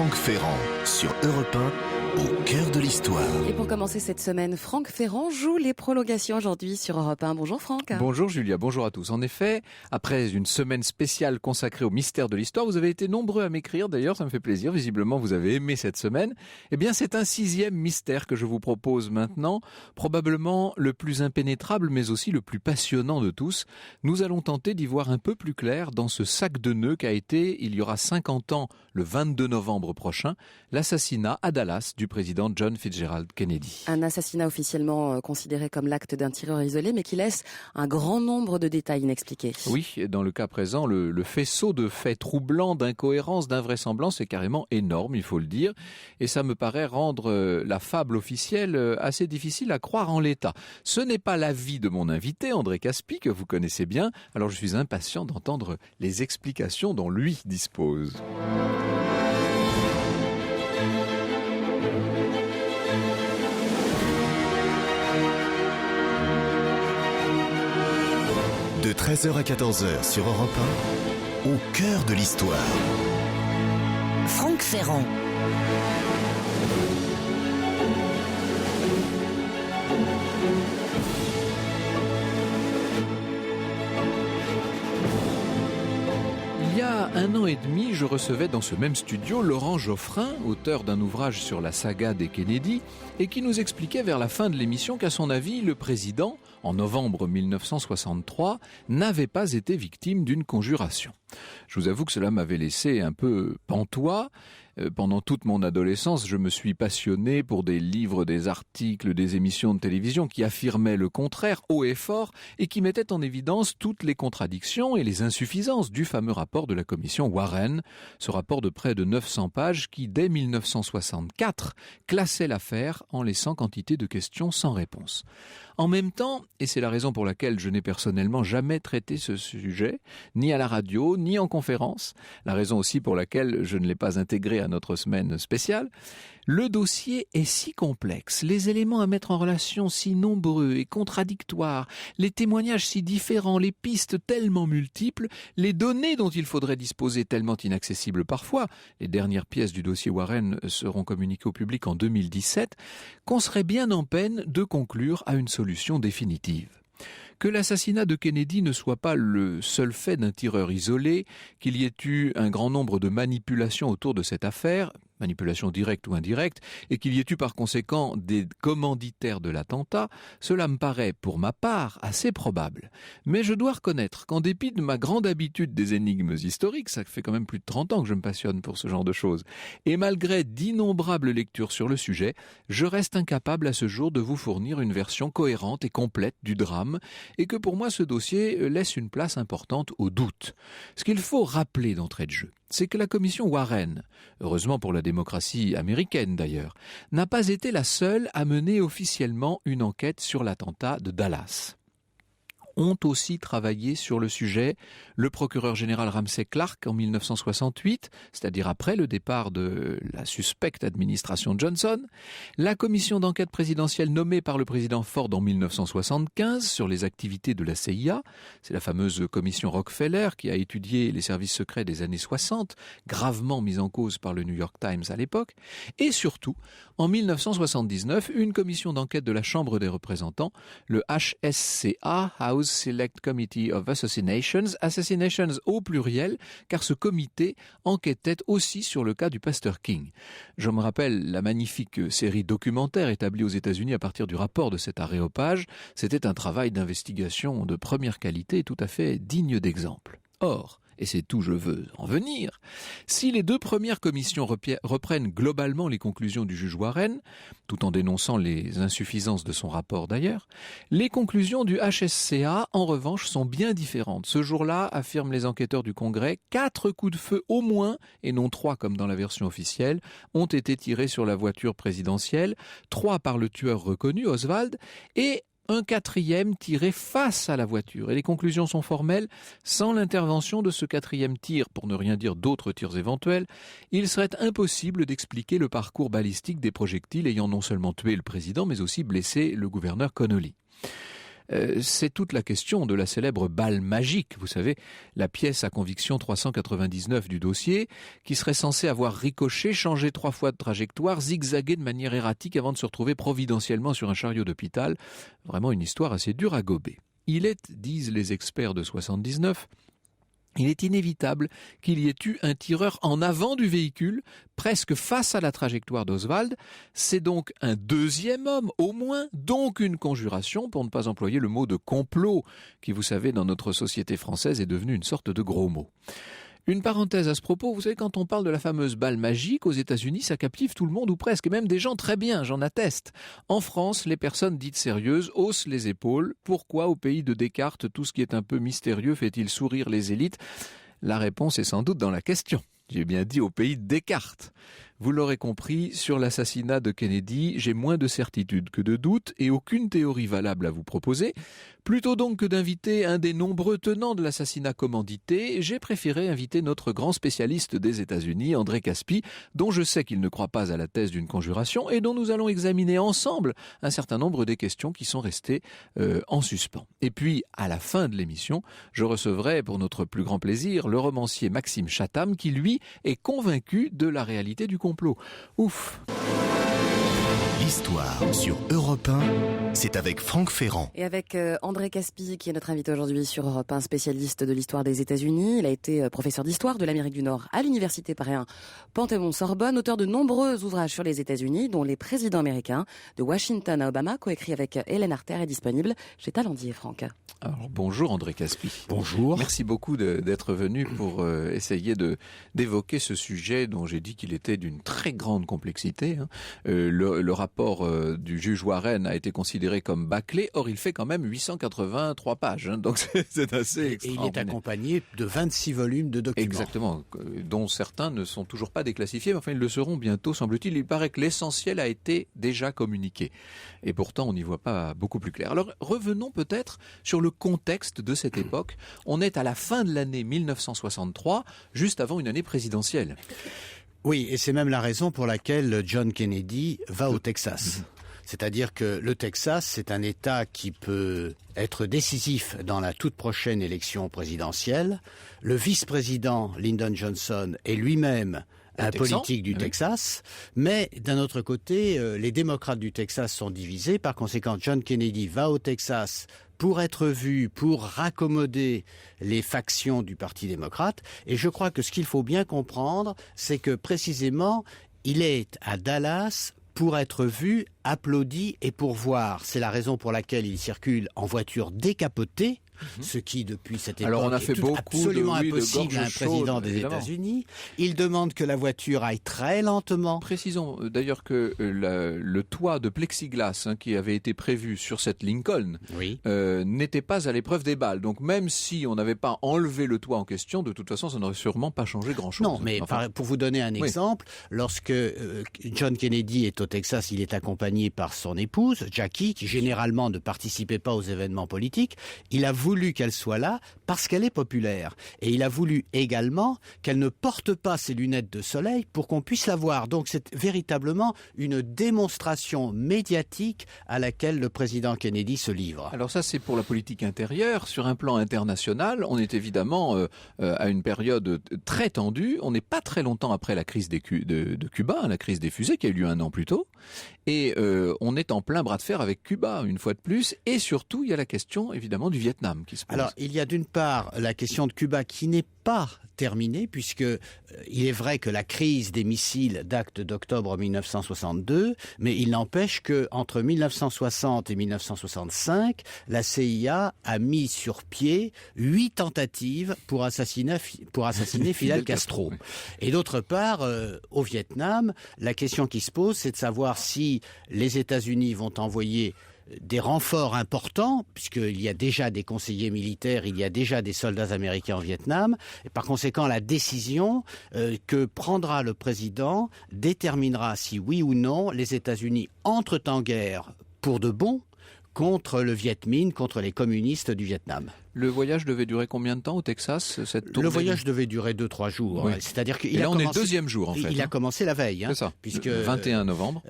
Franck Ferrand sur Europe 1, au cœur de l'histoire. Et pour commencer cette semaine, Franck Ferrand joue les prolongations aujourd'hui sur Europe 1. Bonjour Franck. Bonjour Julia, bonjour à tous. En effet, après une semaine spéciale consacrée au mystère de l'histoire, vous avez été nombreux à m'écrire, d'ailleurs ça me fait plaisir, visiblement vous avez aimé cette semaine. Eh bien c'est un 6e mystère que je vous propose maintenant, probablement le plus impénétrable mais aussi le plus passionnant de tous. Nous allons tenter d'y voir un peu plus clair dans ce sac de nœuds qu'a été, il y aura 50 ans, le 22 novembre prochain, l'assassinat à Dallas du président John Fitzgerald Kennedy. Un assassinat officiellement considéré comme l'acte d'un tireur isolé, mais qui laisse un grand nombre de détails inexpliqués. Oui, dans le cas présent, le faisceau de faits troublants, d'incohérences, d'invraisemblances est carrément énorme, il faut le dire. Et ça me paraît rendre la fable officielle assez difficile à croire en l'état. Ce n'est pas l'avis de mon invité, André Caspi, que vous connaissez bien. Alors je suis impatient d'entendre les explications dont lui dispose. De 13h à 14h sur Europe 1, au cœur de l'histoire. Franck Ferrand. Il y a 1 an et demi, je recevais dans ce même studio Laurent Geoffrin, auteur d'un ouvrage sur la saga des Kennedy, et qui nous expliquait vers la fin de l'émission qu'à son avis, le président, en novembre 1963, n'avait pas été victime d'une conjuration. Je vous avoue que cela m'avait laissé un peu pantois. Pendant toute mon adolescence, je me suis passionné pour des livres, des articles, des émissions de télévision qui affirmaient le contraire haut et fort et qui mettaient en évidence toutes les contradictions et les insuffisances du fameux rapport de la commission Warren, ce rapport de près de 900 pages qui, dès 1964, classait l'affaire en laissant quantité de questions sans réponse. En même temps, et c'est la raison pour laquelle je n'ai personnellement jamais traité ce sujet, ni à la radio, ni en conférence, la raison aussi pour laquelle je ne l'ai pas intégré à notre semaine spéciale, le dossier est si complexe, les éléments à mettre en relation si nombreux et contradictoires, les témoignages si différents, les pistes tellement multiples, les données dont il faudrait disposer tellement inaccessibles parfois, les dernières pièces du dossier Warren seront communiquées au public en 2017, qu'on serait bien en peine de conclure à une solution définitive. Que l'assassinat de Kennedy ne soit pas le seul fait d'un tireur isolé, qu'il y ait eu un grand nombre de manipulations autour de cette affaire, manipulation directe ou indirecte, et qu'il y ait eu par conséquent des commanditaires de l'attentat, cela me paraît, pour ma part, assez probable. Mais je dois reconnaître qu'en dépit de ma grande habitude des énigmes historiques, ça fait quand même plus de 30 ans que je me passionne pour ce genre de choses, et malgré d'innombrables lectures sur le sujet, je reste incapable à ce jour de vous fournir une version cohérente et complète du drame, et que pour moi ce dossier laisse une place importante au doute. Ce qu'il faut rappeler d'entrée de jeu, c'est que la commission Warren, heureusement pour la démocratie américaine d'ailleurs, n'a pas été la seule à mener officiellement une enquête sur l'attentat de Dallas. Ont aussi travaillé sur le sujet le procureur général Ramsey Clark en 1968, c'est-à-dire après le départ de la suspecte administration Johnson, la commission d'enquête présidentielle nommée par le président Ford en 1975 sur les activités de la CIA, c'est la fameuse commission Rockefeller qui a étudié les services secrets des années 60, gravement mise en cause par le New York Times à l'époque, et surtout, en 1979, une commission d'enquête de la Chambre des représentants, le HSCA, House Select Committee of Assassinations au pluriel, car ce comité enquêtait aussi sur le cas du pasteur King. Je me rappelle la magnifique série documentaire établie aux États-Unis à partir du rapport de cet aréopage. C'était un travail d'investigation de première qualité et tout à fait digne d'exemple. Or, et c'est où je veux en venir, si les 2 premières commissions reprennent globalement les conclusions du juge Warren, tout en dénonçant les insuffisances de son rapport d'ailleurs, les conclusions du HSCA, en revanche, sont bien différentes. Ce jour-là, affirment les enquêteurs du Congrès, 4 coups de feu au moins, et non 3 comme dans la version officielle, ont été tirés sur la voiture présidentielle, 3 par le tueur reconnu, Oswald, et un 4e tiré face à la voiture. Et les conclusions sont formelles. Sans l'intervention de ce 4e tir, pour ne rien dire d'autres tirs éventuels, il serait impossible d'expliquer le parcours balistique des projectiles ayant non seulement tué le président, mais aussi blessé le gouverneur Connolly. C'est toute la question de la célèbre balle magique, vous savez, la pièce à conviction 399 du dossier, qui serait censée avoir ricoché, changé 3 fois de trajectoire, zigzagué de manière erratique avant de se retrouver providentiellement sur un chariot d'hôpital. Vraiment une histoire assez dure à gober. Il est, disent les experts de 79, il est inévitable qu'il y ait eu un tireur en avant du véhicule, presque face à la trajectoire d'Oswald. C'est donc un deuxième homme, au moins, donc une conjuration, pour ne pas employer le mot de complot, qui, vous savez, dans notre société française est devenu une sorte de gros mot. Une parenthèse à ce propos, vous savez, quand on parle de la fameuse balle magique, aux États-Unis, ça captive tout le monde ou presque, et même des gens très bien, j'en atteste. En France, les personnes dites sérieuses haussent les épaules. Pourquoi, au pays de Descartes, tout ce qui est un peu mystérieux fait-il sourire les élites ? La réponse est sans doute dans la question. J'ai bien dit au pays de Descartes. Vous l'aurez compris, sur l'assassinat de Kennedy, j'ai moins de certitudes que de doutes et aucune théorie valable à vous proposer. Plutôt donc que d'inviter un des nombreux tenants de l'assassinat commandité, j'ai préféré inviter notre grand spécialiste des États-Unis, André Caspi, dont je sais qu'il ne croit pas à la thèse d'une conjuration et dont nous allons examiner ensemble un certain nombre des questions qui sont restées en suspens. Et puis, à la fin de l'émission, je recevrai pour notre plus grand plaisir le romancier Maxime Chatham qui, lui, est convaincu de la réalité du complot. Ouf! L'histoire sur Europe 1, c'est avec Franck Ferrand. Et avec André Caspi, qui est notre invité aujourd'hui sur Europe 1, spécialiste de l'histoire des États-Unis. Il a été professeur d'histoire de l'Amérique du Nord à l'université Paris 1 Panthéon-Sorbonne, auteur de nombreux ouvrages sur les États-Unis, dont Les présidents américains, de Washington à Obama, coécrit avec Hélène Arter, est disponible chez Talendier, Franck. Alors, bonjour André Caspi. Bonjour. Merci beaucoup d'être venu pour essayer d'évoquer ce sujet dont j'ai dit qu'il était d'une très grande complexité. Le rapport du juge Warren a été considéré comme bâclé, or il fait quand même 883 pages, donc c'est assez extraordinaire. Et il est accompagné de 26 volumes de documents. Exactement, dont certains ne sont toujours pas déclassifiés, mais enfin ils le seront bientôt, semble-t-il. Il paraît que l'essentiel a été déjà communiqué, et pourtant on n'y voit pas beaucoup plus clair. Alors revenons peut-être sur le contexte de cette époque. On est à la fin de l'année 1963, juste avant une année présidentielle. Oui, et c'est même la raison pour laquelle John Kennedy va au Texas. C'est-à-dire que le Texas, c'est un État qui peut être décisif dans la toute prochaine élection présidentielle. Le vice-président Lyndon Johnson est lui-même un politique du Texas, mais d'un autre côté, les démocrates du Texas sont divisés. Par conséquent, John Kennedy va au Texas pour être vu, pour raccommoder les factions du Parti démocrate. Et je crois que ce qu'il faut bien comprendre, c'est que précisément, il est à Dallas pour être vu, applaudi et pour voir. C'est la raison pour laquelle il circule en voiture décapotée, ce qui, depuis cette époque, alors on a fait est absolument impossible à un président des États-Unis. Il demande que la voiture aille très lentement. Précisons d'ailleurs que le toit de plexiglas qui avait été prévu sur cette Lincoln n'était pas à l'épreuve des balles. Donc même si on n'avait pas enlevé le toit en question, de toute façon, ça n'aurait sûrement pas changé grand-chose. Non, mais pour vous donner un exemple, lorsque John Kennedy est au Texas, il est accompagné par son épouse, Jackie, qui généralement ne participait pas aux événements politiques. Il a voulu qu'elle soit là parce qu'elle est populaire. Et il a voulu également qu'elle ne porte pas ses lunettes de soleil pour qu'on puisse la voir. Donc c'est véritablement une démonstration médiatique à laquelle le président Kennedy se livre. Alors ça, c'est pour la politique intérieure. Sur un plan international, on est évidemment à une période très tendue. On n'est pas très longtemps après la crise de Cuba, la crise des fusées qui a eu lieu 1 an plus tôt. Et on est en plein bras de fer avec Cuba, une fois de plus. Et surtout, il y a la question, évidemment, du Vietnam qui se pose. Alors, il y a d'une part la question de Cuba qui n'est pas terminée, puisque il est vrai que la crise des missiles date d'octobre 1962, mais il n'empêche que entre 1960 et 1965, la CIA a mis sur pied 8 tentatives pour assassiner Fidel Castro. Et d'autre part, au Vietnam, la question qui se pose, c'est de savoir si les États-Unis vont envoyer des renforts importants, puisqu'il y a déjà des conseillers militaires, il y a déjà des soldats américains au Vietnam, et par conséquent la décision que prendra le président déterminera si oui ou non les États-Unis entrent en guerre pour de bon contre le Viet Minh, contre les communistes du Vietnam. Le voyage devait durer combien de temps au Texas, cette tournée? Le voyage devait durer 2-3 jours. Oui. C'est-à-dire qu'il là, a on commencé, est le deuxième jour, en fait. Il a commencé la veille. C'est ça, puisque le 21 novembre.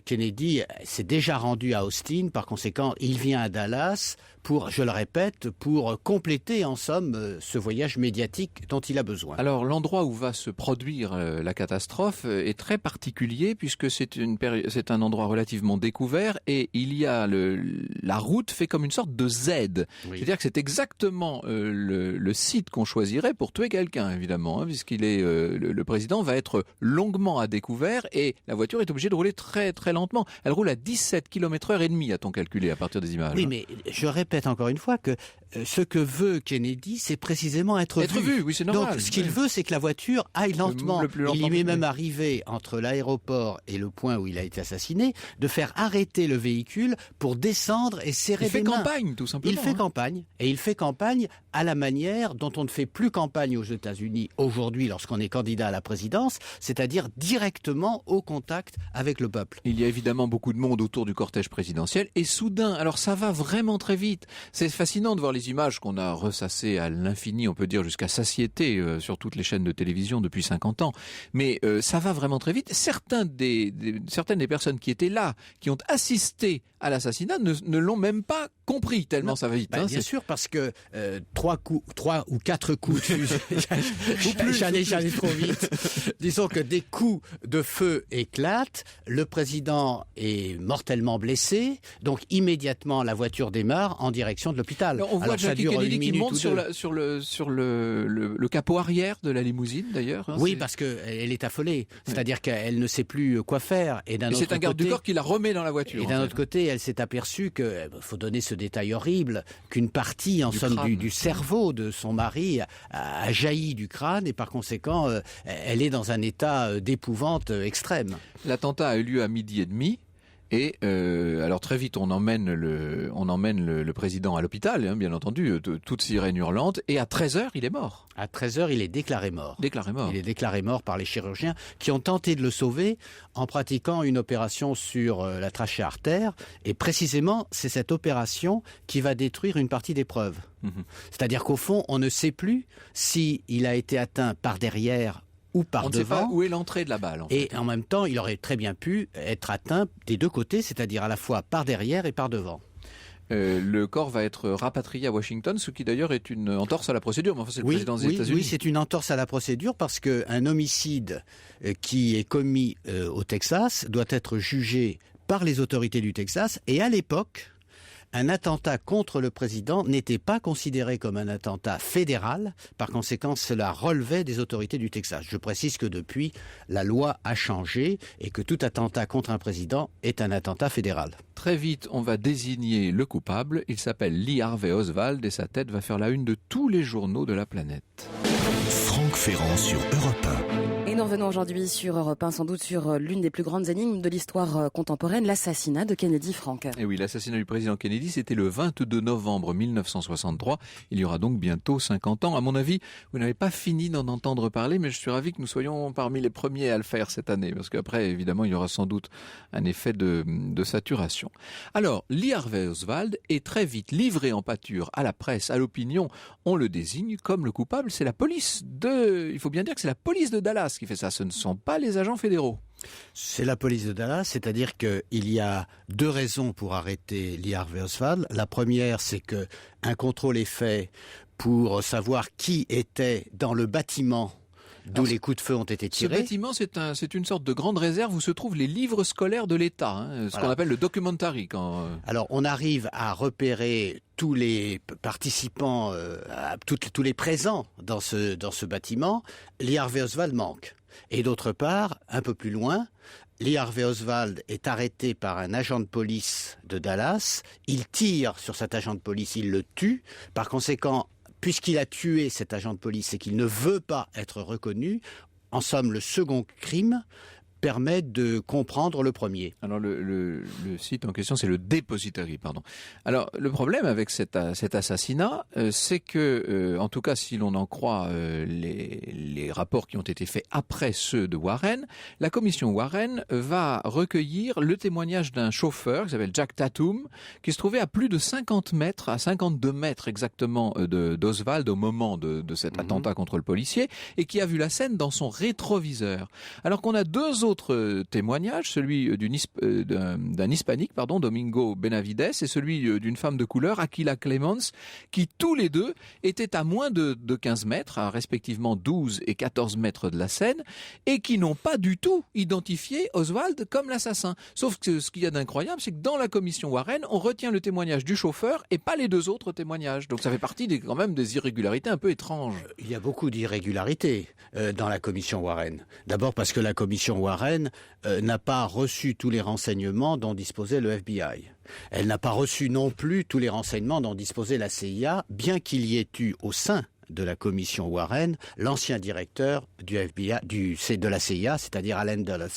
Kennedy s'est déjà rendu à Austin. Par conséquent, il vient à Dallas pour, je le répète, pour compléter en somme ce voyage médiatique dont il a besoin. Alors l'endroit où va se produire la catastrophe est très particulier puisque c'est un endroit relativement découvert et il y a la route fait comme une sorte de Z. Oui. C'est-à-dire que c'est exactement le site qu'on choisirait pour tuer quelqu'un, évidemment, hein, puisqu'il est le président va être longuement à découvert et la voiture est obligée de rouler très très lentement. Elle roule à 17 km/h et demi, a-t-on calculé à partir des images. Oui, mais je répète encore une fois que ce que veut Kennedy, c'est précisément être vu. Oui, c'est normal. Donc, ce qu'il veut, c'est que la voiture aille lentement. Il lui est même arrivé, entre l'aéroport et le point où il a été assassiné, de faire arrêter le véhicule pour descendre et serrer des mains. Il fait campagne, tout simplement. Il fait campagne, et il fait campagne à la manière dont on ne fait plus campagne aux États-Unis aujourd'hui lorsqu'on est candidat à la présidence, c'est-à-dire directement au contact avec le peuple. Il y a évidemment beaucoup de monde autour du cortège présidentiel, et soudain, alors ça va vraiment très vite. C'est fascinant de voir les images qu'on a ressassées à l'infini, on peut dire jusqu'à satiété sur toutes les chaînes de télévision depuis 50 ans. Mais ça va vraiment très vite. Certaines des personnes qui étaient là, qui ont assisté à l'assassinat, ne l'ont même pas compris tellement ça va vite. Bien sûr, parce que 3 ou 4 coups de fusil, j'allais trop vite. Disons que des coups de feu éclatent, le président est mortellement blessé, donc immédiatement la voiture démarre en direction de l'hôpital. Alors, on voit Jackie Kennedy qui monte sur le capot arrière de la limousine d'ailleurs. Hein, oui, parce qu'elle est affolée, c'est-à-dire qu'elle ne sait plus quoi faire. Et c'est un garde du corps qui la remet dans la voiture. Et d'un autre côté, elle s'est aperçue que, faut donner ce détail horrible, qu'une partie en somme du cerveau de son mari a jailli du crâne et par conséquent, elle est dans un état d'épouvante extrême. L'attentat a eu lieu à 12h30. Et alors très vite, on emmène le président à l'hôpital, hein, bien entendu, toute sirène hurlante, et à 13h, il est mort. À 13h, il est déclaré mort. Il est déclaré mort par les chirurgiens qui ont tenté de le sauver en pratiquant une opération sur la trachée artère. Et précisément, c'est cette opération qui va détruire une partie des preuves. C'est-à-dire qu'au fond, on ne sait plus s'il a été atteint par derrière ou par devant. On ne sait pas où est l'entrée de la balle. Et en même temps, il aurait très bien pu être atteint des deux côtés, c'est-à-dire à la fois par derrière et par devant. Le corps va être rapatrié à Washington, ce qui d'ailleurs est une entorse à la procédure. Mais enfin, c'est le président des États-Unis. Oui, c'est une entorse à la procédure parce qu'un homicide qui est commis au Texas doit être jugé par les autorités du Texas. Et à l'époque, un attentat contre le président n'était pas considéré comme un attentat fédéral. Par conséquent, cela relevait des autorités du Texas. Je précise que depuis, la loi a changé et que tout attentat contre un président est un attentat fédéral. Très vite, on va désigner le coupable. Il s'appelle Lee Harvey Oswald et sa tête va faire la une de tous les journaux de la planète. Franck Ferrand sur Europe 1. Et nous revenons aujourd'hui sur Europe 1, sans doute sur l'une des plus grandes énigmes de l'histoire contemporaine, l'assassinat de Kennedy, Franck. Et oui, l'assassinat du président Kennedy, c'était le 22 novembre 1963. Il y aura donc bientôt 50 ans. À mon avis, vous n'avez pas fini d'en entendre parler, mais je suis ravi que nous soyons parmi les premiers à le faire cette année, parce qu'après, évidemment, il y aura sans doute un effet de saturation. Alors, Lee Harvey Oswald est très vite livré en pâture à la presse, à l'opinion. On le désigne comme le coupable. C'est la police il faut bien dire que c'est la police de Dallas qui fait ça. Ce ne sont pas les agents fédéraux. C'est la police de Dallas, c'est-à-dire qu'il y a 2 raisons pour arrêter Lee Harvey Oswald. La première, c'est qu'un contrôle est fait pour savoir qui était dans le bâtiment d'où les coups de feu ont été tirés. Ce bâtiment, c'est une sorte de grande réserve où se trouvent les livres scolaires de l'État, hein, ce qu'on appelle le documentary. Alors, on arrive à repérer tous les participants, tous les présents dans ce bâtiment. Lee Harvey Oswald manque. Et d'autre part, un peu plus loin, Lee Harvey Oswald est arrêté par un agent de police de Dallas. Il tire sur cet agent de police, il le tue. Par conséquent, puisqu'il a tué cet agent de police et qu'il ne veut pas être reconnu, en somme, le second crime permet de comprendre le premier. Alors le site en question, c'est le Depository, pardon. Alors le problème avec cet assassinat, c'est que, en tout cas si l'on en croit les rapports qui ont été faits après ceux de Warren, la commission Warren va recueillir le témoignage d'un chauffeur qui s'appelle Jack Tatum, qui se trouvait à plus de 50 mètres, à 52 mètres exactement d'Oswald au moment de cet attentat contre le policier, et qui a vu la scène dans son rétroviseur. Alors qu'on a 2 autres autres témoignages, celui d'un hispanique, Domingo Benavides, et celui d'une femme de couleur, Aquila Clemens, qui tous les deux étaient à moins de 15 mètres, à respectivement 12 et 14 mètres de la scène, et qui n'ont pas du tout identifié Oswald comme l'assassin. Sauf que ce qu'il y a d'incroyable, c'est que dans la commission Warren, on retient le témoignage du chauffeur et pas les deux autres témoignages. Donc ça fait partie quand même des irrégularités un peu étranges. Il y a beaucoup d'irrégularités dans la commission Warren. D'abord parce que la commission Warren n'a pas reçu tous les renseignements dont disposait le FBI. Elle n'a pas reçu non plus tous les renseignements dont disposait la CIA, bien qu'il y ait eu au sein de la commission Warren l'ancien directeur du FBI, de la CIA, c'est-à-dire Allen Dulles.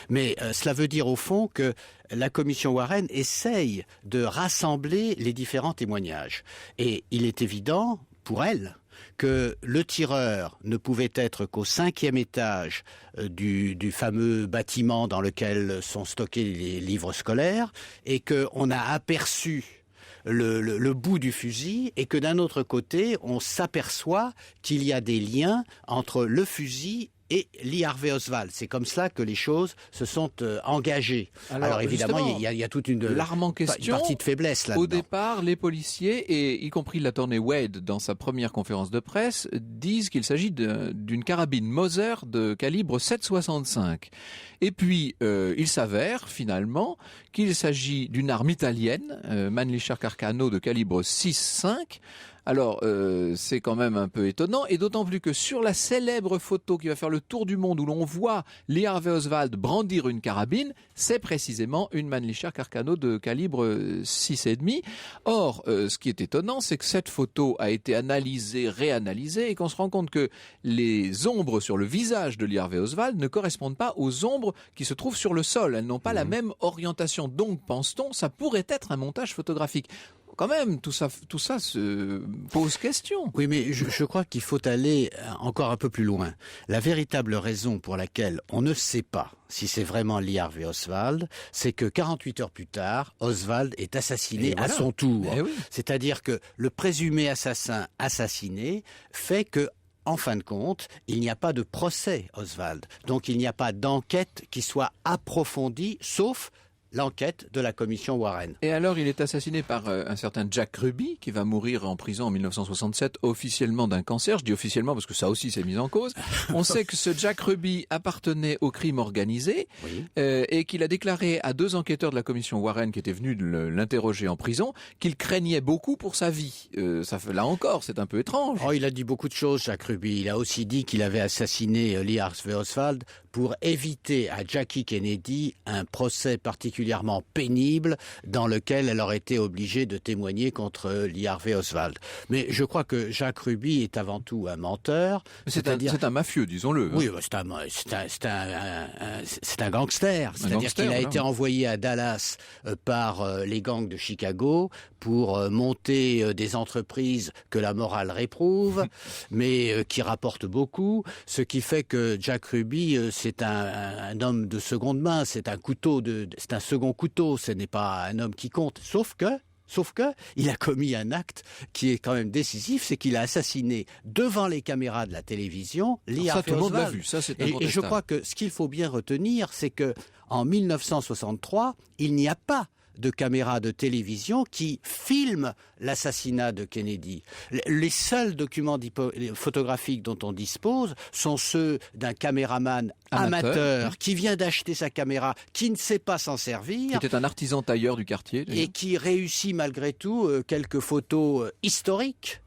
Mais cela veut dire au fond que la commission Warren essaye de rassembler les différents témoignages. Et il est évident pour elle que le tireur ne pouvait être qu'au 5e étage du fameux bâtiment dans lequel sont stockés les livres scolaires, et qu'on a aperçu le bout du fusil, et que d'un autre côté, on s'aperçoit qu'il y a des liens entre le fusil et Lee Harvey Oswald. C'est comme cela que les choses se sont engagées. Alors évidemment, il y a toute une partie de faiblesse là-dedans. Au départ, les policiers, et y compris l'attorney Wade dans sa première conférence de presse, disent qu'il s'agit d'une carabine Mauser de calibre 7,65. Et puis, il s'avère finalement qu'il s'agit d'une arme italienne, Mannlicher Carcano de calibre 6,5. Alors, c'est quand même un peu étonnant, et d'autant plus que sur la célèbre photo qui va faire le tour du monde où l'on voit Lee Harvey Oswald brandir une carabine, c'est précisément une Mannlicher Carcano de calibre 6,5. Or, ce qui est étonnant, c'est que cette photo a été analysée, réanalysée, et qu'on se rend compte que les ombres sur le visage de Lee Harvey Oswald ne correspondent pas aux ombres qui se trouvent sur le sol. Elles n'ont pas la même orientation. Donc, pense-t-on, ça pourrait être un montage photographique. Quand même, tout ça se pose question. Oui, mais je crois qu'il faut aller encore un peu plus loin. La véritable raison pour laquelle on ne sait pas si c'est vraiment Lee Harvey Oswald, c'est que 48 heures plus tard, Oswald est assassiné à son tour. Oui. C'est-à-dire que le présumé assassin assassiné fait que, en fin de compte, il n'y a pas de procès Oswald. Donc il n'y a pas d'enquête qui soit approfondie, sauf l'enquête de la commission Warren. Et alors, il est assassiné par un certain Jack Ruby, qui va mourir en prison en 1967, officiellement d'un cancer. Je dis officiellement parce que ça aussi s'est mis en cause. On sait que ce Jack Ruby appartenait au crime organisé, oui. Et qu'il a déclaré à 2 enquêteurs de la commission Warren qui étaient venus l'interroger en prison qu'il craignait beaucoup pour sa vie. Là encore, c'est un peu étrange. Oh, il a dit beaucoup de choses, Jack Ruby. Il a aussi dit qu'il avait assassiné Lee Harvey Oswald pour éviter à Jackie Kennedy un procès particulièrement pénible dans lequel elle aurait été obligée de témoigner contre Lee Harvey Oswald. Mais je crois que Jack Ruby est avant tout un menteur. C'est un mafieux, disons-le. Oui, c'est un gangster. C'est-à-dire qu'il a été envoyé à Dallas par les gangs de Chicago pour monter des entreprises que la morale réprouve, mais qui rapportent beaucoup. Ce qui fait que Jack Ruby, c'est un homme de seconde main, c'est un second couteau, ce n'est pas un homme qui compte. Sauf que, il a commis un acte qui est quand même décisif, c'est qu'il a assassiné devant les caméras de la télévision Lee Harvey Oswald. Tout le monde l'a vu, ça c'est incontestable. Et je crois que ce qu'il faut bien retenir, c'est que en 1963, il n'y a pas de caméras de télévision qui filment l'assassinat de Kennedy. Les seuls documents photographiques dont on dispose sont ceux d'un caméraman amateur qui vient d'acheter sa caméra, qui ne sait pas s'en servir. Qui était un artisan tailleur du quartier. Et qui réussit malgré tout quelques photos historiques.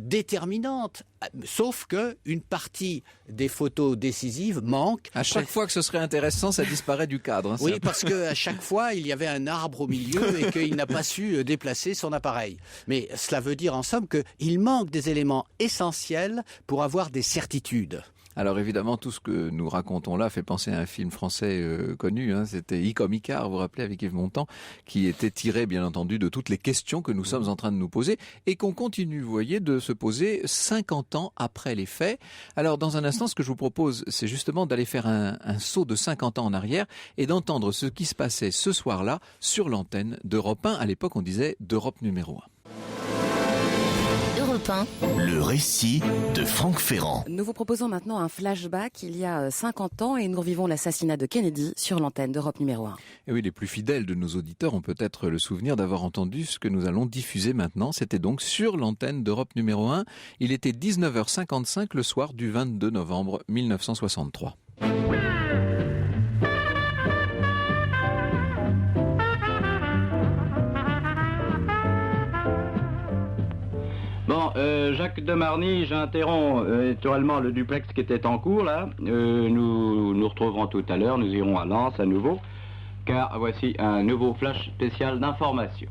Déterminante, sauf que une partie des photos décisives manque. À chaque fois que ce serait intéressant, ça disparaît du cadre. Oui, parce qu'à chaque fois, il y avait un arbre au milieu et qu'il n'a pas su déplacer son appareil. Mais cela veut dire en somme qu'il manque des éléments essentiels pour avoir des certitudes. Alors évidemment, tout ce que nous racontons là fait penser à un film français connu, c'était I comme Icare, vous vous rappelez, avec Yves Montand, qui était tiré bien entendu de toutes les questions que nous sommes en train de nous poser et qu'on continue, vous voyez, de se poser 50 ans après les faits. Alors dans un instant, ce que je vous propose, c'est justement d'aller faire un saut de 50 ans en arrière et d'entendre ce qui se passait ce soir-là sur l'antenne d'Europe 1. À l'époque, on disait d'Europe numéro 1. Europe Europe 1. Le récit de Franck Ferrand. Nous vous proposons maintenant un flashback il y a 50 ans et nous revivons l'assassinat de Kennedy sur l'antenne d'Europe numéro 1. Et oui, les plus fidèles de nos auditeurs ont peut-être le souvenir d'avoir entendu ce que nous allons diffuser maintenant. C'était donc sur l'antenne d'Europe numéro 1. Il était 19h55 le soir du 22 novembre 1963. Bon, Jacques de Marny, j'interromps naturellement le duplex qui était en cours là. Nous nous retrouverons tout à l'heure, nous irons à Lens à nouveau, car voici un nouveau flash spécial d'information.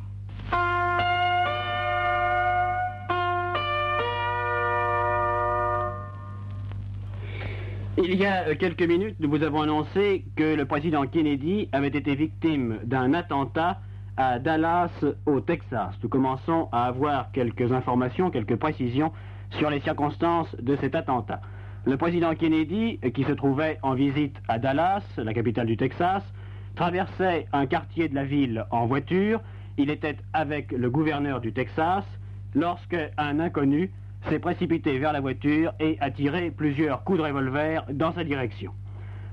Il y a quelques minutes, nous vous avons annoncé que le président Kennedy avait été victime d'un attentat à Dallas, au Texas. Nous commençons à avoir quelques informations, quelques précisions sur les circonstances de cet attentat. Le président Kennedy, qui se trouvait en visite à Dallas, la capitale du Texas, traversait un quartier de la ville en voiture. Il était avec le gouverneur du Texas lorsque un inconnu s'est précipité vers la voiture et a tiré plusieurs coups de revolver dans sa direction.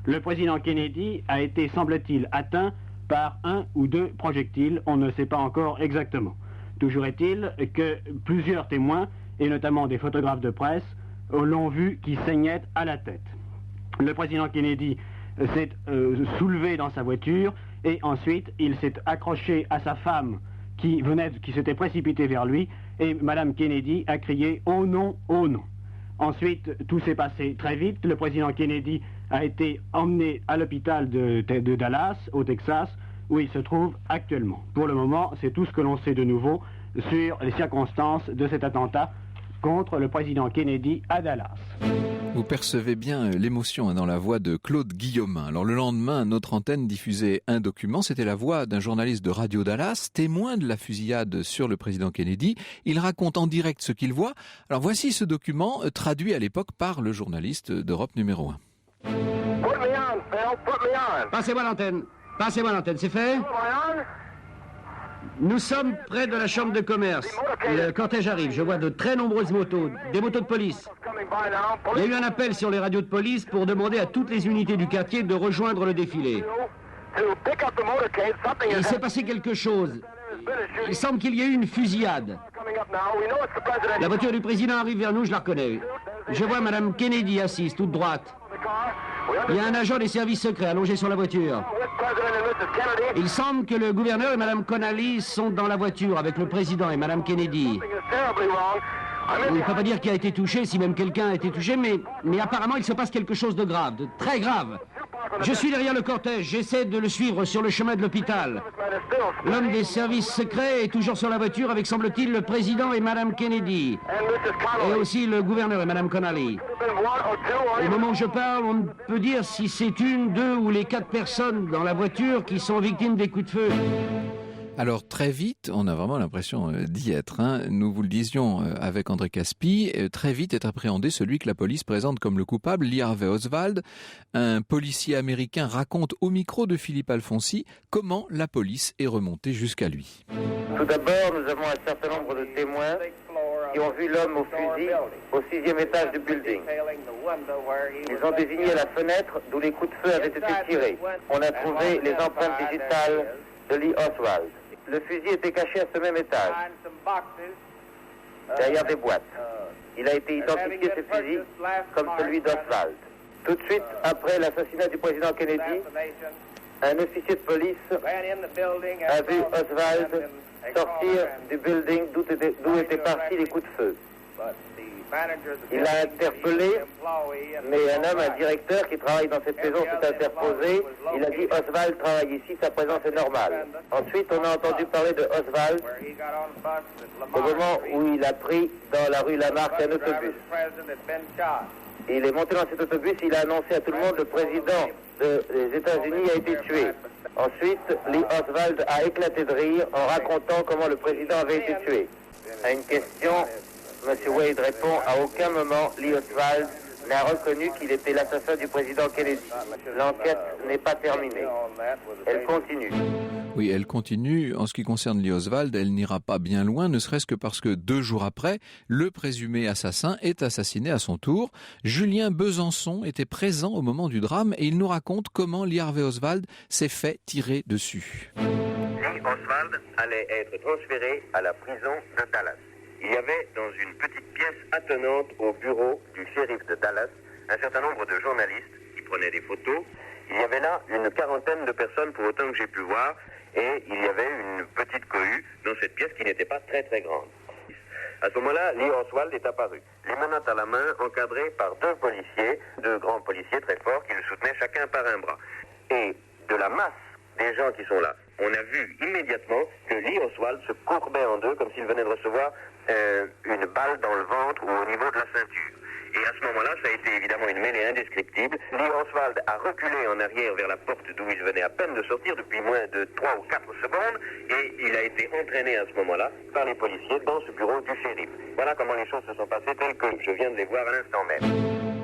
Le président Kennedy a été, semble-t-il, atteint par un ou deux projectiles, on ne sait pas encore exactement. Toujours est-il que plusieurs témoins, et notamment des photographes de presse, l'ont vu qui saignait à la tête. Le président Kennedy s'est soulevé dans sa voiture et ensuite il s'est accroché à sa femme qui s'était précipitée vers lui et Madame Kennedy a crié « Oh non, oh non ». Ensuite, tout s'est passé très vite. Le président Kennedy a été emmené à l'hôpital de Dallas, au Texas, où il se trouve actuellement. Pour le moment, c'est tout ce que l'on sait de nouveau sur les circonstances de cet attentat contre le président Kennedy à Dallas. Vous percevez bien l'émotion dans la voix de Claude Guillaumin. Alors le lendemain, notre antenne diffusait un document. C'était la voix d'un journaliste de Radio Dallas, témoin de la fusillade sur le président Kennedy. Il raconte en direct ce qu'il voit. Alors voici ce document traduit à l'époque par le journaliste d'Europe numéro 1. Put me on, Phil. Put me on. Passez-moi l'antenne. Passez-moi l'antenne, c'est fait? Put me on. Nous sommes près de la chambre de commerce. Le cortège arrive. Je vois de très nombreuses motos, des motos de police. Coming by now. Il y a eu un appel sur les radios de police pour demander à toutes les unités du quartier de rejoindre le défilé. To pick up the motorcade. Something Il is s'est passé quelque chose. Il semble qu'il y ait eu une fusillade. coming up now. We know it's the president. La voiture du président arrive vers nous, je la reconnais. Je vois Madame Kennedy assise, toute droite. The car. We Il y a understand un agent des services secrets allongé sur la voiture. with President and Mrs. Kennedy. Il semble que le gouverneur et Madame Connally sont dans la voiture avec le président et Madame Kennedy. Something is terribly wrong. I'm On in ne the peut pas dire qui a été touché, si même quelqu'un a été touché, mais apparemment il se passe quelque chose de grave, de très grave. Je suis derrière le cortège, j'essaie de le suivre sur le chemin de l'hôpital. man is still. L'homme des services secrets est toujours sur la voiture avec, semble-t-il, le président et Madame Kennedy. And Mrs. Et Connolly. aussi le gouverneur et Madame Connally. Been one or two or Au even moment où je parle, on ne peut dire si c'est une, deux ou les 4 personnes dans la voiture qui sont victimes des coups de feu. Alors très vite, on a vraiment l'impression d'y être. Nous vous le disions avec André Caspi, très vite est appréhendé celui que la police présente comme le coupable, Lee Harvey Oswald. Un policier américain raconte au micro de Philippe Alfonsi comment la police est remontée jusqu'à lui. Tout d'abord, nous avons un certain nombre de témoins qui ont vu l'homme au fusil au 6e étage du building. Ils ont désigné la fenêtre d'où les coups de feu avaient été tirés. On a trouvé les empreintes digitales de Lee Oswald. Le fusil était caché à ce même étage, derrière des boîtes. Il a été identifié, ce fusil, comme celui d'Oswald. Tout de suite après l'assassinat du président Kennedy, un officier de police a vu Oswald sortir du building d'où étaient partis les coups de feu. Il l'a interpellé, mais un homme, un directeur qui travaille dans cette maison s'est interposé. Il a dit « Oswald travaille ici, sa présence est normale ». Ensuite, on a entendu parler de Oswald au moment où il a pris dans la rue Lamarck un autobus. Il est monté dans cet autobus, il a annoncé à tout le monde « Le président des États-Unis a été tué ». Ensuite, Lee Oswald a éclaté de rire en racontant comment le président avait été tué. À une question, M. Wade répond « À aucun moment, Lee Oswald n'a reconnu qu'il était l'assassin du président Kennedy. L'enquête n'est pas terminée. Elle continue. » Oui, elle continue. En ce qui concerne Lee Oswald, elle n'ira pas bien loin, ne serait-ce que parce que 2 jours après, le présumé assassin est assassiné à son tour. Julien Besançon était présent au moment du drame et il nous raconte comment Lee Harvey Oswald s'est fait tirer dessus. Lee Oswald allait être transféré à la prison de Dallas. Il y avait dans une petite pièce attenante au bureau du shérif de Dallas un certain nombre de journalistes qui prenaient des photos. Il y avait là une quarantaine de personnes pour autant que j'ai pu voir et il y avait une petite cohue dans cette pièce qui n'était pas très très grande. À ce moment-là, Lee Oswald est apparu, les menottes à la main, encadré par 2 policiers, 2 grands policiers très forts qui le soutenaient chacun par un bras. Et de la masse des gens qui sont là, on a vu immédiatement que Lee Oswald se courbait en deux comme s'il venait de recevoir une balle dans le ventre ou au niveau de la ceinture. Et à ce moment-là, ça a été évidemment une mêlée indescriptible. Lee Oswald a reculé en arrière vers la porte d'où il venait à peine de sortir depuis moins de 3 ou 4 secondes et il a été entraîné à ce moment-là par les policiers dans ce bureau du shérif. Voilà comment les choses se sont passées telles que je viens de les voir à l'instant même.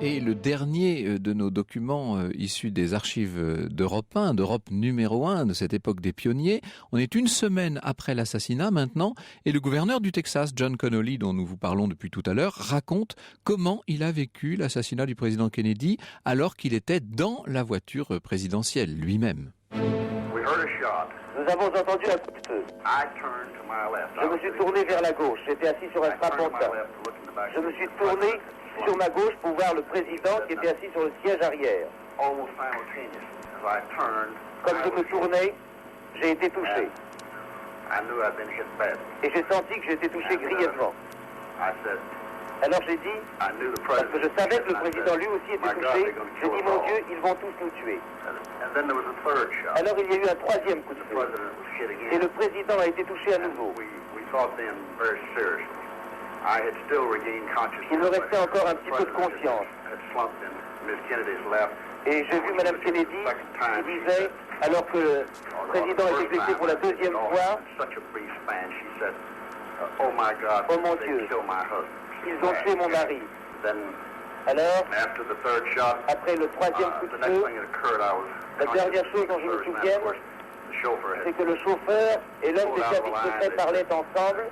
Et le dernier de nos documents issus des archives d'Europe 1, d'Europe numéro 1, de cette époque des pionniers, on est 1 semaine après l'assassinat maintenant, et le gouverneur du Texas, John Connolly, dont nous vous parlons depuis tout à l'heure, raconte comment il a vécu l'assassinat du président Kennedy alors qu'il était dans la voiture présidentielle lui-même. Nous avons entendu un coup de feu. Je me suis tourné vers la gauche, j'étais assis sur un strapontin. Je me suis tourné sur ma gauche pour voir le président qui était assis sur le siège arrière. Comme je me tournais, j'ai été touché. Et j'ai senti que j'ai été touché grièvement. Alors j'ai dit, parce que je savais que le président lui aussi était touché, j'ai dit, mon Dieu, ils vont tous nous tuer. Alors il y a eu un 3e coup de feu. Et le président a été touché à nouveau. Il me restait encore un petit peu de conscience. Et j'ai vu Mme Kennedy qui disait, alors que le président était blessé pour la 2e fois, oh mon Dieu, ils ont tué mon mari. Alors, après le 3e coup de feu, la dernière chose dont je me souviens, c'est que le chauffeur et l'homme des services secrets parlaient ensemble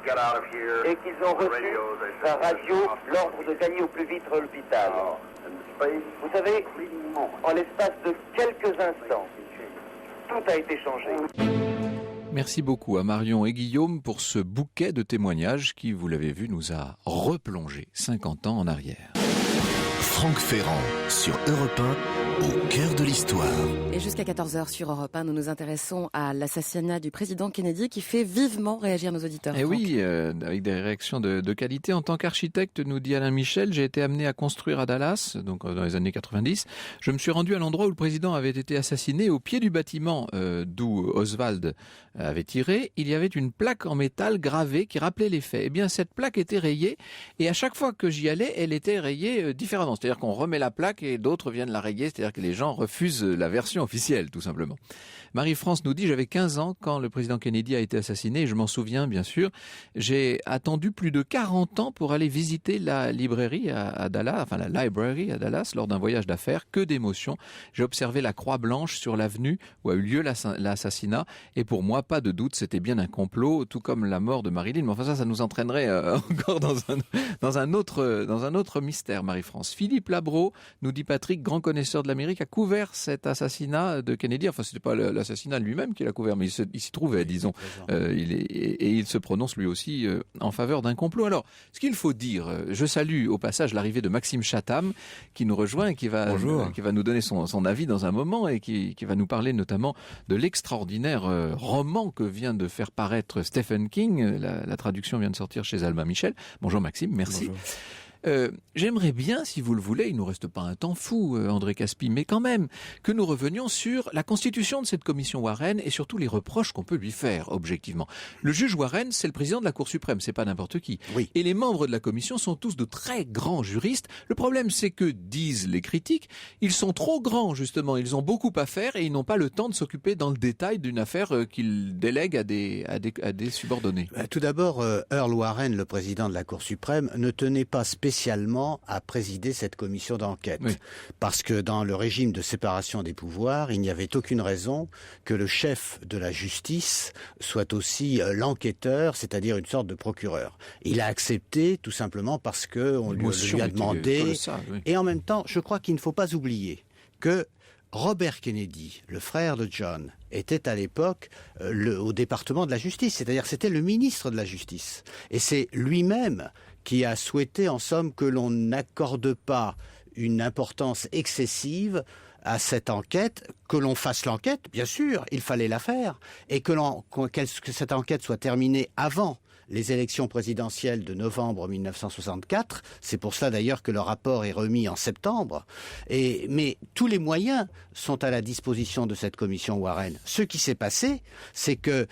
et qu'ils ont reçu par radio l'ordre de gagner au plus vite l'hôpital. Vous savez, en l'espace de quelques instants, tout a été changé. Merci beaucoup à Marion et Guillaume pour ce bouquet de témoignages qui, vous l'avez vu, nous a replongé 50 ans en arrière. Franck Ferrand sur Europe 1, au cœur de l'histoire. Et jusqu'à 14h sur Europe 1, nous nous intéressons à l'assassinat du président Kennedy qui fait vivement réagir nos auditeurs. Et oui, avec des réactions de qualité. En tant qu'architecte, nous dit Alain Michel, j'ai été amené à construire à Dallas, donc dans les années 90. Je me suis rendu à l'endroit où le président avait été assassiné. Au pied du bâtiment d'où Oswald avait tiré, il y avait une plaque en métal gravée qui rappelait les faits. Eh bien, cette plaque était rayée et à chaque fois que j'y allais, elle était rayée différemment. C'est-à-dire qu'on remet la plaque et d'autres viennent la rayer, c'est-à-dire que les gens refusent la version officielle, tout simplement. Marie-France nous dit, j'avais 15 ans quand le président Kennedy a été assassiné, et je m'en souviens bien sûr. J'ai attendu plus de 40 ans pour aller visiter la librairie à Dallas, enfin la library à Dallas, lors d'un voyage d'affaires. Que d'émotions. J'ai observé la croix blanche sur l'avenue où a eu lieu l'assassinat, et pour moi, pas de doute, c'était bien un complot, tout comme la mort de Marilyn. Mais enfin ça nous entraînerait encore dans un autre mystère, Marie-France. Philippe Labro, nous dit Patrick, grand connaisseur de l'Amérique, a couvert cet assassinat de Kennedy. Enfin, c'était pas l'assassinat lui-même qu'il a couvert, mais il s'y trouvait, disons. Il se prononce lui aussi en faveur d'un complot. Alors, ce qu'il faut dire, je salue au passage l'arrivée de Maxime Chatham, qui nous rejoint et qui va nous donner son avis dans un moment et qui va nous parler notamment de l'extraordinaire roman que vient de faire paraître Stephen King. La traduction vient de sortir chez Albin Michel. Bonjour Maxime, merci. Bonjour. J'aimerais bien, si vous le voulez, il ne nous reste pas un temps fou, André Caspi, mais quand même, que nous revenions sur la constitution de cette commission Warren et surtout les reproches qu'on peut lui faire, objectivement. Le juge Warren, c'est le président de la Cour suprême, c'est pas n'importe qui. Oui. Et les membres de la commission sont tous de très grands juristes. Le problème, c'est que, disent les critiques, ils sont trop grands, justement. Ils ont beaucoup à faire et ils n'ont pas le temps de s'occuper dans le détail d'une affaire qu'ils délèguent à des subordonnés. Tout d'abord, Earl Warren, le président de la Cour suprême, ne tenait pas spécialement spécialement à présider cette commission d'enquête. Oui. Parce que dans le régime de séparation des pouvoirs, il n'y avait aucune raison que le chef de la justice soit aussi l'enquêteur, c'est-à-dire une sorte de procureur. Il a accepté tout simplement parce qu'on lui a demandé. Oui. Et en même temps, je crois qu'il ne faut pas oublier que Robert Kennedy, le frère de John, était à l'époque au département de la justice, c'est-à-dire c'était le ministre de la justice. Et c'est lui-même qui a souhaité, en somme, que l'on n'accorde pas une importance excessive à cette enquête, que l'on fasse l'enquête, bien sûr, il fallait la faire, et que cette enquête soit terminée avant les élections présidentielles de novembre 1964. C'est pour cela d'ailleurs que le rapport est remis en septembre. Mais tous les moyens sont à la disposition de cette commission Warren. Ce qui s'est passé, c'est que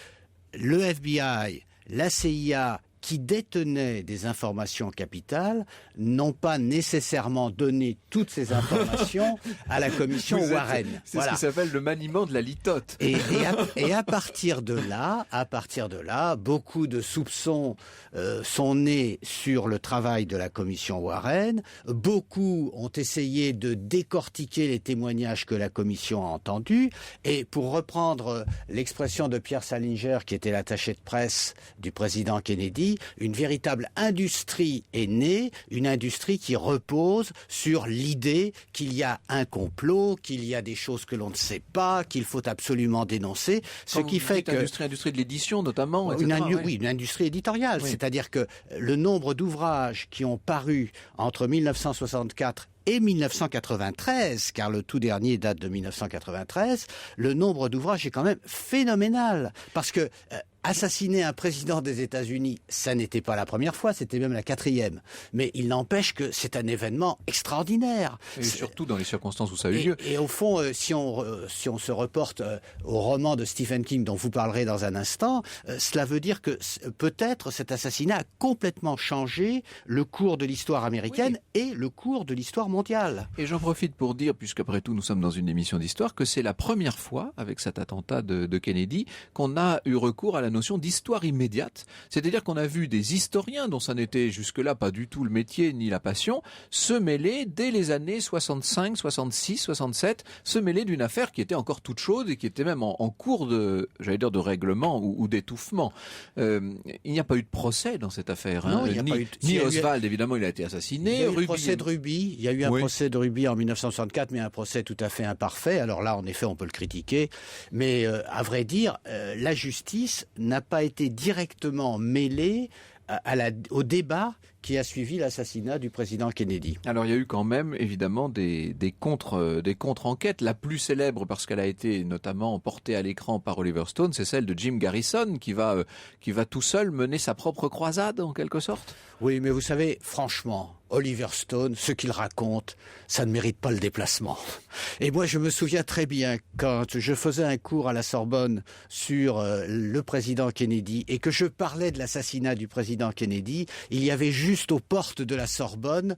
le FBI, la CIA, qui détenaient des informations capitales, n'ont pas nécessairement donné toutes ces informations à la commission Warren. C'est ce qui s'appelle le maniement de la litote. Et à partir de là, beaucoup de soupçons sont nés sur le travail de la commission Warren. Beaucoup ont essayé de décortiquer les témoignages que la commission a entendus. Et pour reprendre l'expression de Pierre Salinger, qui était l'attaché de presse du président Kennedy, une véritable industrie est née, une industrie qui repose sur l'idée qu'il y a un complot, qu'il y a des choses que l'on ne sait pas, qu'il faut absolument dénoncer, ce qui fait que... Industrie de l'édition notamment, etc. Oui, une industrie éditoriale, oui. C'est-à-dire que le nombre d'ouvrages qui ont paru entre 1964 et 1993, car le tout dernier date de 1993, le nombre d'ouvrages est quand même phénoménal. Parce que assassiner un président des États-Unis, ça n'était pas la première fois, c'était même la 4e. Mais il n'empêche que c'est un événement extraordinaire. Et surtout dans les circonstances où ça a eu lieu. Et au fond, si on se reporte au roman de Stephen King dont vous parlerez dans un instant, cela veut dire que peut-être cet assassinat a complètement changé le cours de l'histoire américaine et le cours de l'histoire mondiale. Et j'en profite pour dire, puisqu'après tout nous sommes dans une émission d'histoire, que c'est la première fois, avec cet attentat de Kennedy, qu'on a eu recours à la notion d'histoire immédiate. C'est-à-dire qu'on a vu des historiens, dont ça n'était jusque-là pas du tout le métier ni la passion, se mêler dès les années 65, 66, 67, se mêler d'une affaire qui était encore toute chaude et qui était même en cours de règlement ou d'étouffement. Il n'y a pas eu de procès dans cette affaire. Non, il n'y a pas eu de... Ni Oswald, évidemment, il a été assassiné. Il y a eu le procès de Ruby. Il y a eu un procès de Ruby en 1964, mais un procès tout à fait imparfait. Alors là, en effet, on peut le critiquer. Mais à vrai dire, la justice n'a pas été directement mêlée au débat qui a suivi l'assassinat du président Kennedy. Alors il y a eu quand même évidemment des contre-enquêtes. La plus célèbre, parce qu'elle a été notamment portée à l'écran par Oliver Stone, c'est celle de Jim Garrison qui va tout seul mener sa propre croisade en quelque sorte. Oui, mais vous savez, franchement, Oliver Stone, ce qu'il raconte, ça ne mérite pas le déplacement. Et moi, je me souviens très bien quand je faisais un cours à la Sorbonne sur le président Kennedy et que je parlais de l'assassinat du président Kennedy, il y avait juste aux portes de la Sorbonne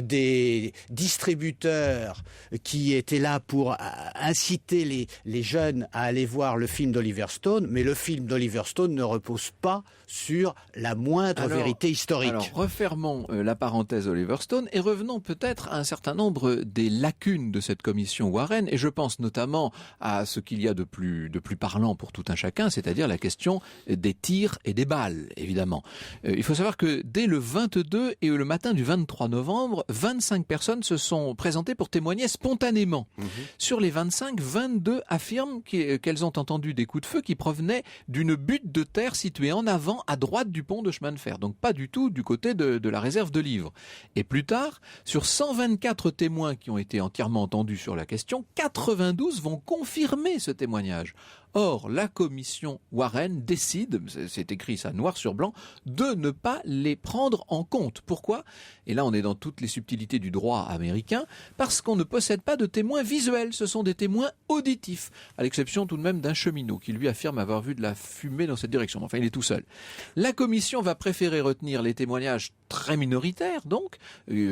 des distributeurs qui étaient là pour inciter les jeunes à aller voir le film d'Oliver Stone, mais le film d'Oliver Stone ne repose pas sur la moindre vérité historique. Alors, refermons la parenthèse Oliver Stone et revenons peut-être à un certain nombre des lacunes de cette commission Warren, et je pense notamment à ce qu'il y a de plus parlant pour tout un chacun, c'est-à-dire la question des tirs et des balles, évidemment. Il faut savoir que dès le 22 et le matin du 23 novembre, 25 personnes se sont présentées pour témoigner spontanément. Sur les 25, 22 affirment qu'elles ont entendu des coups de feu qui provenaient d'une butte de terre située en avant, à droite du pont de chemin de fer, donc pas du tout du côté de la réserve de Livres. Et plus tard, sur 124 témoins qui ont été entièrement entendus sur la question, 92 vont confirmer ce témoignage. Or, la commission Warren décide, c'est écrit ça noir sur blanc, de ne pas les prendre en compte. Pourquoi ? Et là, on est dans toutes les subtilités du droit américain, parce qu'on ne possède pas de témoins visuels, ce sont des témoins auditifs, à l'exception tout de même d'un cheminot qui lui affirme avoir vu de la fumée dans cette direction. Enfin, il est tout seul. La commission va préférer retenir les témoignages très minoritaires, donc,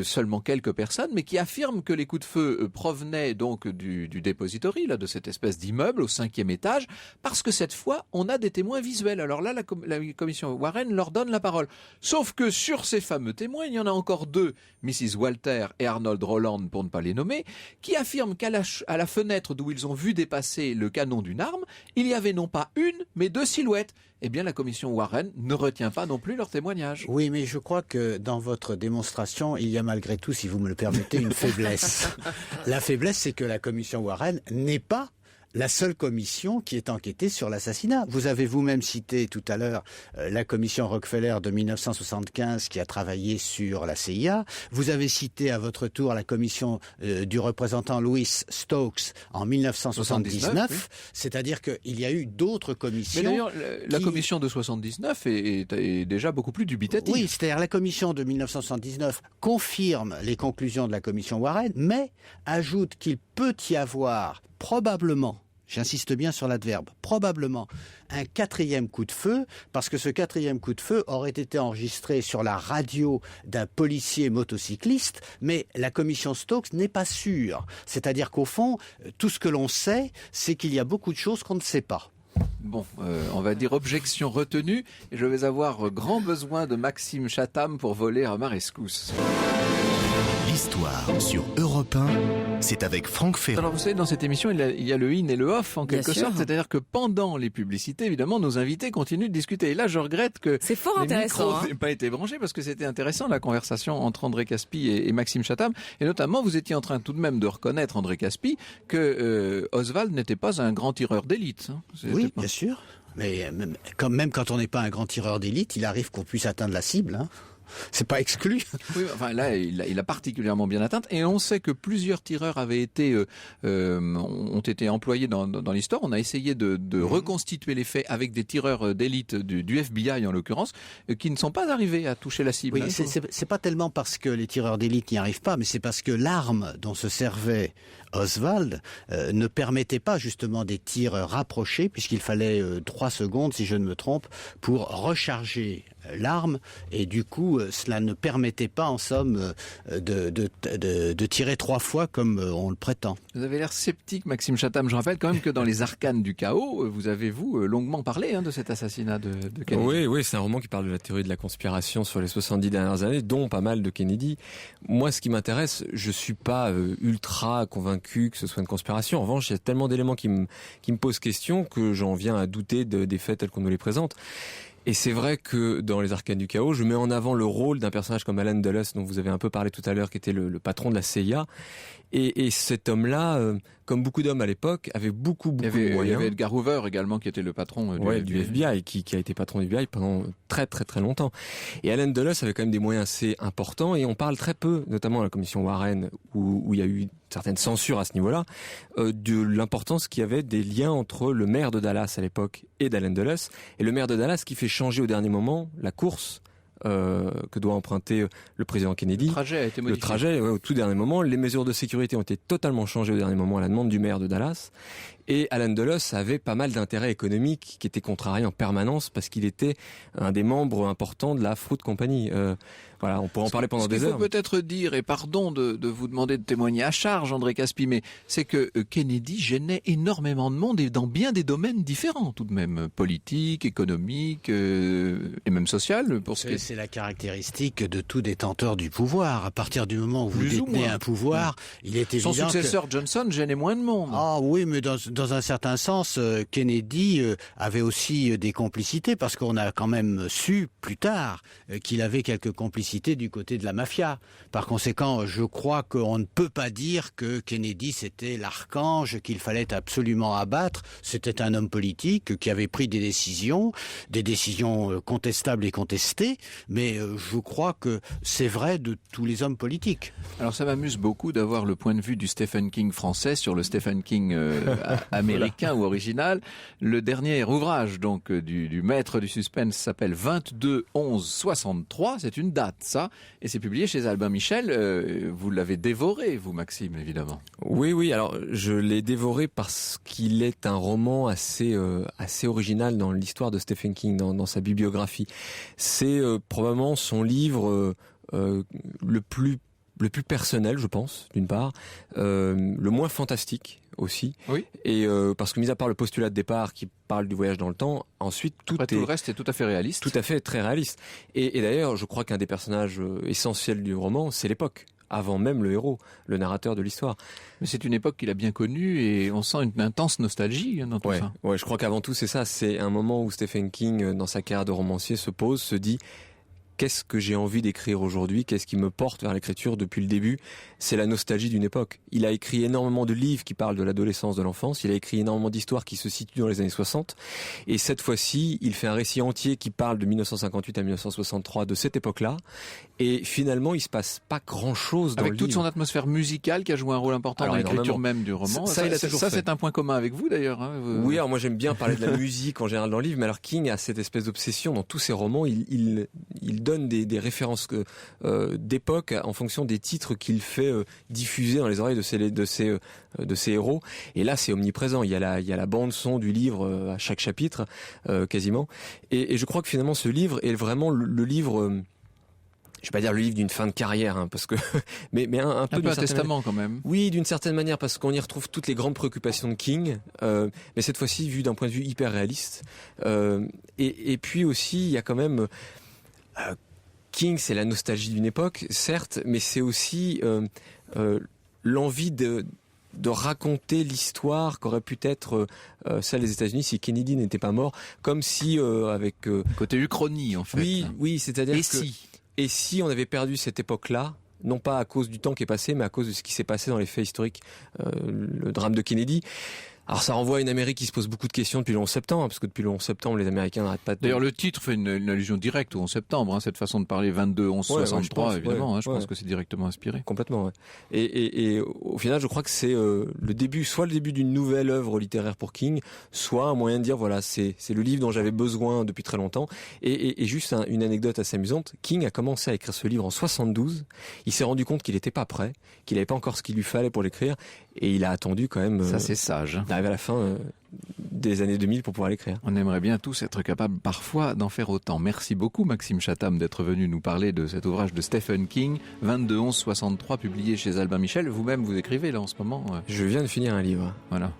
seulement quelques personnes, mais qui affirment que les coups de feu provenaient donc du dépository, là, de cette espèce d'immeuble au 5e étage, parce que cette fois, on a des témoins visuels. Alors là, la commission Warren leur donne la parole. Sauf que sur ces fameux témoins, il y en a encore deux, Mrs. Walter et Arnold Roland, pour ne pas les nommer, qui affirment qu'à la fenêtre d'où ils ont vu dépasser le canon d'une arme, il y avait non pas une, mais deux silhouettes. Eh bien, la commission Warren ne retient pas non plus leur témoignage. Oui, mais je crois que dans votre démonstration, il y a malgré tout, si vous me le permettez, une faiblesse. La faiblesse, c'est que la commission Warren n'est pas la seule commission qui est enquêtée sur l'assassinat. Vous avez vous-même cité tout à l'heure la commission Rockefeller de 1975 qui a travaillé sur la CIA. Vous avez cité à votre tour la commission du représentant Louis Stokes en 1979. Oui. C'est-à-dire qu'il y a eu d'autres commissions. Mais d'ailleurs, la commission de 79 est déjà beaucoup plus dubitative. Oui, c'est-à-dire la commission de 1979 confirme les conclusions de la commission Warren, mais ajoute qu'il peut y avoir probablement, j'insiste bien sur l'adverbe, probablement un quatrième coup de feu, parce que ce quatrième coup de feu aurait été enregistré sur la radio d'un policier motocycliste, mais la commission Stokes n'est pas sûre. C'est-à-dire qu'au fond, tout ce que l'on sait, c'est qu'il y a beaucoup de choses qu'on ne sait pas. Bon, on va dire objection retenue, et je vais avoir grand besoin de Maxime Chatham pour voler à ma rescousse. L'histoire sur Europe 1, c'est avec Franck Ferrand. Alors vous savez, dans cette émission, il y a le in et le off en quelque sorte. C'est-à-dire que pendant les publicités, évidemment, nos invités continuent de discuter. Et là, je regrette que c'est fort les intéressant, micros n'aient pas été branchés parce que c'était intéressant la conversation entre André Caspi et Maxime Chatham. Et notamment, vous étiez en train tout de même de reconnaître, André Caspi, que Oswald n'était pas un grand tireur d'élite. Hein. Oui, bien sûr. Mais même quand on n'est pas un grand tireur d'élite, il arrive qu'on puisse atteindre la cible. Hein. C'est pas exclu. Oui, enfin là, il a particulièrement bien atteint. Et on sait que plusieurs tireurs ont été employés dans l'histoire. On a essayé de reconstituer les faits avec des tireurs d'élite du FBI en l'occurrence, qui ne sont pas arrivés à toucher la cible. Oui, c'est pas tellement parce que les tireurs d'élite n'y arrivent pas, mais c'est parce que l'arme dont se servait Oswald ne permettait pas justement des tirs rapprochés, puisqu'il fallait 3 secondes, si je ne me trompe, pour recharger l'arme, et du coup cela ne permettait pas en somme de tirer 3 fois comme on le prétend. Vous avez l'air sceptique, Maxime Chatham. Je rappelle quand même que dans Les Arcanes du chaos, vous avez longuement parlé de cet assassinat de Kennedy. Oui, c'est un roman qui parle de la théorie de la conspiration sur les 70 dernières années, dont pas mal de Kennedy. Moi, ce qui m'intéresse, je suis pas ultra convaincu que ce soit une conspiration. En revanche, il y a tellement d'éléments qui me posent question que j'en viens à douter des faits tels qu'on nous les présente. Et c'est vrai que dans Les Arcanes du chaos, je mets en avant le rôle d'un personnage comme Alan Dulles, dont vous avez un peu parlé tout à l'heure, qui était le patron de la CIA. Et cet homme-là, comme beaucoup d'hommes à l'époque, avait beaucoup de moyens. Il y avait Edgar Hoover également, qui était le patron du FBI, qui a été patron du FBI pendant très très très longtemps. Et Alan Dulles avait quand même des moyens assez importants, et on parle très peu, notamment à la commission Warren, où il y a eu certaines censures à ce niveau-là, de l'importance qu'il y avait des liens entre le maire de Dallas à l'époque et d'Alan Dulles, et le maire de Dallas qui fait changer au dernier moment la course que doit emprunter le président Kennedy. Le trajet a été modifié. Le trajet, au tout dernier moment. Les mesures de sécurité ont été totalement changées au dernier moment à la demande du maire de Dallas. Et Alan Dulles avait pas mal d'intérêts économiques qui étaient contrariés en permanence parce qu'il était un des membres importants de la Fruit Company. Voilà, on pourrait en parler pendant des heures. Ce qu'il faut peut-être dire, et pardon de vous demander de témoigner à charge, André Caspi, mais c'est que Kennedy gênait énormément de monde et dans bien des domaines différents, tout de même, politique, économique et même social. C'est la caractéristique de tout détenteur du pouvoir. À partir du moment où vous détenez un pouvoir, il est évident que... Son successeur Johnson gênait moins de monde. Ah oui, mais dans un certain sens, Kennedy avait aussi des complicités, parce qu'on a quand même su plus tard qu'il avait quelques complicités du côté de la mafia. Par conséquent, je crois qu'on ne peut pas dire que Kennedy c'était l'archange qu'il fallait absolument abattre. C'était un homme politique qui avait pris des décisions contestables et contestées, mais je crois que c'est vrai de tous les hommes politiques. Alors ça m'amuse beaucoup d'avoir le point de vue du Stephen King français sur le Stephen King américain ou original. Le dernier ouvrage donc du maître du suspense s'appelle 22-11-63, c'est une date ça, et c'est publié chez Albin Michel. Vous l'avez dévoré, vous Maxime, évidemment. Oui, alors je l'ai dévoré parce qu'il est un roman assez original dans l'histoire de Stephen King, dans sa bibliographie. C'est probablement son livre le plus personnel, je pense, d'une part, le moins fantastique aussi. Oui. Et parce que mis à part le postulat de départ qui parle du voyage dans le temps, ensuite tout le reste est tout à fait réaliste. Tout à fait très réaliste. Et d'ailleurs, je crois qu'un des personnages essentiels du roman, c'est l'époque, avant même le héros, le narrateur de l'histoire. Mais c'est une époque qu'il a bien connue et on sent une intense nostalgie dans tout ça. Ouais, je crois qu'avant tout c'est ça. C'est un moment où Stephen King, dans sa carrière de romancier, se pose, se dit: qu'est-ce que j'ai envie d'écrire aujourd'hui? Qu'est-ce qui me porte vers l'écriture depuis le début? C'est la nostalgie d'une époque. Il a écrit énormément de livres qui parlent de l'adolescence, de l'enfance. Il a écrit énormément d'histoires qui se situent dans les années 60. Et cette fois-ci, il fait un récit entier qui parle de 1958 à 1963, de cette époque-là. Et finalement, il se passe pas grand-chose dans le livre. Avec toute son atmosphère musicale qui a joué un rôle important dans l'écriture même du roman. Ça c'est un point commun avec vous d'ailleurs. Hein, Oui, alors moi j'aime bien parler de la musique en général dans le livre, mais alors King a cette espèce d'obsession dans tous ses romans. Il donne des références d'époque en fonction des titres qu'il fait diffuser dans les oreilles de ses héros. Et là, c'est omniprésent. Il y a la bande son du livre à chaque chapitre, quasiment. Et je crois que finalement, ce livre est vraiment le livre. Je vais pas dire le livre d'une fin de carrière, hein, parce que mais un peu un testament quand même. Oui, d'une certaine manière, parce qu'on y retrouve toutes les grandes préoccupations de King, mais cette fois-ci vu d'un point de vue hyper réaliste. Et puis aussi, il y a quand même King, c'est la nostalgie d'une époque, certes, mais c'est aussi l'envie de raconter l'histoire qu'aurait pu être celle des États-Unis si Kennedy n'était pas mort, comme si avec côté uchronie en fait. Oui, c'est-à-dire et si on avait perdu cette époque-là, non pas à cause du temps qui est passé, mais à cause de ce qui s'est passé dans les faits historiques, le drame de Kennedy. Alors ça renvoie à une Amérique qui se pose beaucoup de questions depuis le 11 septembre, parce que depuis le 11 septembre, les Américains n'arrêtent pas de... D'ailleurs, le titre fait une allusion directe au 11 septembre, hein, cette façon de parler 22-11-63, évidemment, je pense que c'est directement inspiré. Complètement, ouais. Et au final, je crois que c'est soit le début d'une nouvelle œuvre littéraire pour King, soit un moyen de dire, voilà, c'est le livre dont j'avais besoin depuis très longtemps. Et juste une anecdote assez amusante, King a commencé à écrire ce livre en 72, il s'est rendu compte qu'il n'était pas prêt, qu'il n'avait pas encore ce qu'il lui fallait pour l'écrire, et il a attendu quand même... Ça, c'est sage. D'arriver à la fin des années 2000 pour pouvoir l'écrire. On aimerait bien tous être capables parfois d'en faire autant. Merci beaucoup Maxime Chatham d'être venu nous parler de cet ouvrage de Stephen King, 22-11-63, publié chez Albin Michel. Vous-même, vous écrivez là en ce moment. Je viens de finir un livre. Voilà.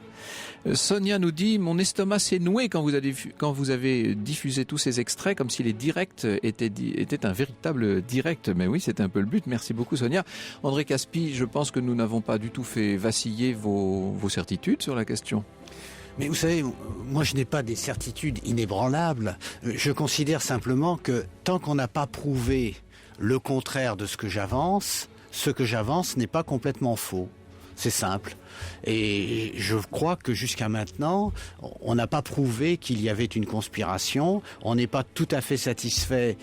Sonia nous dit: mon estomac s'est noué quand vous avez diffusé tous ces extraits, comme si les directs étaient un véritable direct. Mais oui, c'était un peu le but. Merci beaucoup Sonia. André Caspi, je pense que nous n'avons pas du tout fait vaciller vos certitudes sur la question. Mais vous savez, moi je n'ai pas des certitudes inébranlables. Je considère simplement que tant qu'on n'a pas prouvé le contraire de ce que j'avance n'est pas complètement faux. C'est simple. Et je crois que jusqu'à maintenant, on n'a pas prouvé qu'il y avait une conspiration. On n'est pas tout à fait satisfait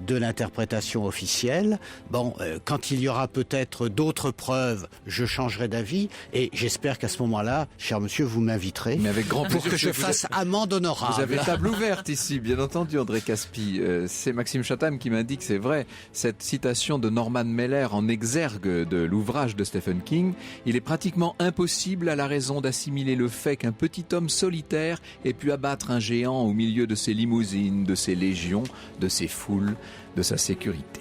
de l'interprétation officielle. Bon, quand il y aura peut-être d'autres preuves, je changerai d'avis et j'espère qu'à ce moment-là, cher monsieur, vous m'inviterez. Mais avec grand plaisir. Pour que je fasse amende honorable. Vous avez table ouverte ici, bien entendu, André Caspi. C'est Maxime Chatham qui m'indique, c'est vrai, cette citation de Norman Mailer en exergue de l'ouvrage de Stephen King. Il est pratiquement impossible à la raison d'assimiler le fait qu'un petit homme solitaire ait pu abattre un géant au milieu de ses limousines, de ses légions, de ses foules, de sa sécurité.